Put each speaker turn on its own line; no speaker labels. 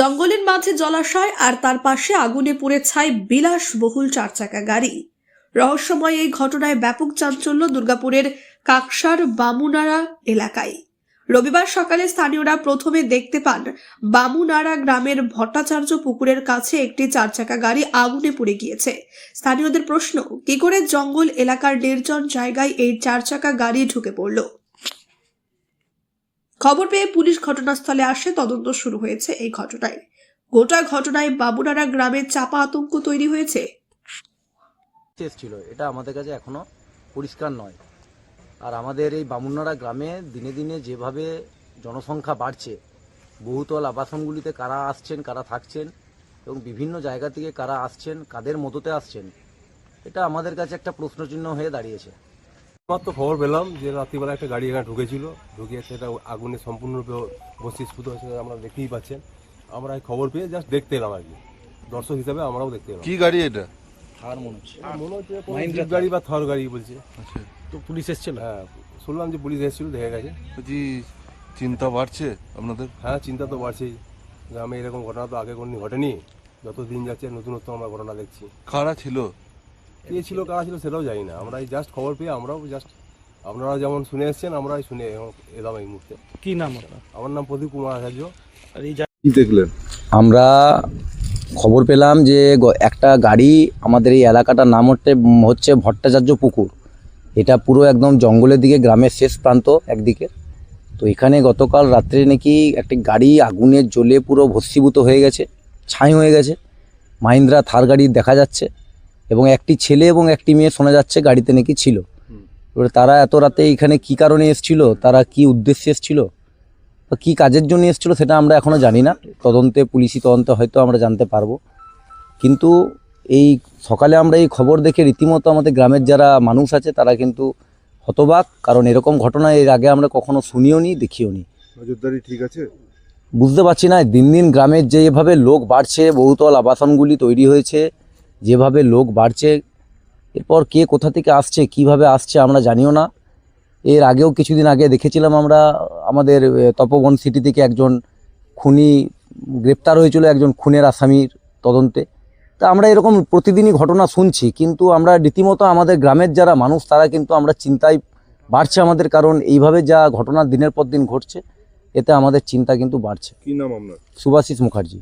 জঙ্গলের মাঝে জলাশয় আর তার পাশে আগুনে পুড়ে ছাই বিলাসবহুল চারচাকা গাড়ি। রহস্যময় এই ঘটনায় ব্যাপক চাঞ্চল্য দুর্গাপুরের কাকসার বামুনাড়া এলাকায়। রবিবার সকালে স্থানীয়রা প্রথমে দেখতে পান বামুনাড়া গ্রামের ভট্টাচার্য পুকুরের কাছে একটি চারচাকা গাড়ি আগুনে পুড়ে গিয়েছে। স্থানীয়দের প্রশ্ন, কি করে জঙ্গল এলাকার নির্জন জায়গায় এই চারচাকা গাড়ি ঢুকে পড়ল। খবর পেয়ে পুলিশ ঘটনাস্থলে আসে, তদন্ত শুরু হয়েছে এই ঘটনায়। গোটা ঘটনায় বামুনাড়া গ্রামে চাপা আতঙ্ক তৈরি হয়েছে।
ছিল এটা আমাদের কাছে এখনো পরিষ্কার নয়। আর আমাদের এই বামুনাড়া গ্রামে দিনে দিনে যেভাবে জনসংখ্যা বাড়ছে, বহুতল আবাসনগুলিতে কারা আসছেন, কারা থাকছেন এবং বিভিন্ন জায়গা থেকে কারা আসছেন, কাদের মদতে আসছেন, এটা আমাদের কাছে একটা প্রশ্নচিহ্ন হয়ে দাঁড়িয়েছে।
মাত্র খবর পেলাম যে রাত্রিবেলা একটা গাড়ি এখানে ঢুকেছিল, ঢুকিয়ে সেটা আগুনে সম্পূর্ণরূপে ভস্মীভূত হয়েছে, আমরা দেখতেই পাচ্ছেন। আমরা এই খবর পেয়ে জাস্ট দেখতে এলাম আর কি, দর্শক হিসাবে আমরাও দেখতে এলাম।
কি গাড়ি এটা?
আর মনে হচ্ছে
জিপ গাড়ি বা থর গাড়ি বলছে।
আচ্ছা,
তো পুলিশ এসেছিল?
হ্যাঁ, শুনলাম যে পুলিশ এসেছিল, দেখে গেছে।
বলছি চিন্তা বাড়ছে আপনাদের?
হ্যাঁ, চিন্তা তো বাড়ছেই। গ্রামে এরকম ঘটনা তো আগে কোনদিন ঘটেনি। যত দিন যাচ্ছে নতুনত্ব আমরা ঘটনা দেখছি।
কারা ছিল?
কে ছিল, কারা ছিল সেটাও জানি না। আমরা এই জাস্ট খবর পেয়ে আমরাও জাস্ট, আপনারা যেমন শুনে এসছেন আমরাই শুনে এলাম এই মুহূর্তে।
কি নাম আপনার?
আমার নাম প্রদীপ কুমার আচার্য।
আর এই
কি দেখলেন?
আমরা খবর পেলাম যে একটা গাড়ি, আমাদের এই এলাকাটার নাম হচ্ছে ভট্টাচার্য পুকুর। এটা পুরো একদম জঙ্গলের দিকে, গ্রামের শেষ প্রান্ত একদিকে। তো এখানে গতকাল রাত্রে নাকি একটি গাড়ি আগুনের জ্বলে পুরো ভস্মীভূত হয়ে গেছে, ছাই হয়ে গেছে। মাহিন্দ্রা থার গাড়ি দেখা যাচ্ছে এবং একটি ছেলে এবং একটি মেয়ে শোনা যাচ্ছে গাড়িতে নাকি ছিল। এবারে তারা এত রাতে এখানে কি কারণে এসেছিল, তারা কি উদ্দেশ্যে এসেছিল বা কী কাজের জন্য এসেছিলো সেটা আমরা এখনও জানি না। পুলিশি তদন্তে হয়তো আমরা জানতে পারবো। কিন্তু এই সকালে আমরা এই খবর দেখে রীতিমতো আমাদের গ্রামের যারা মানুষ আছে তারা কিন্তু হতবাক, কারণ এরকম ঘটনা এর আগে আমরা কখনো শুনিও নি, দেখিও নি।
নজরদারি ঠিক আছে?
বুঝতে পারছি না, দিন দিন গ্রামের যেভাবে লোক বাড়ছে, বহুতল আবাসনগুলি তৈরি হয়েছে, যেভাবে লোক বাড়ছে, এরপর কে কোথা থেকে আসছে, কিভাবে আসছে আমরা জানিও না। এর আগেও কিছুদিন আগে দেখেছিলাম আমরা, আমাদের তপবন সিটি থেকে একজন খুনি গ্রেপ্তার হয়েছিল, একজন খুনের আসামির তদন্তে। তা আমরা এরকম প্রতিদিনই ঘটনা শুনছি, কিন্তু আমরা রীতিমতো আমাদের গ্রামের যারা মানুষ তারা কিন্তু আমরা চিন্তায় বাড়ছে আমাদের, কারণ এইভাবে যা ঘটনা দিনের পর দিন ঘটছে এতে আমাদের চিন্তা কিন্তু বাড়ছে।
কি নাম আপনার?
সুভাষিস মুখার্জি।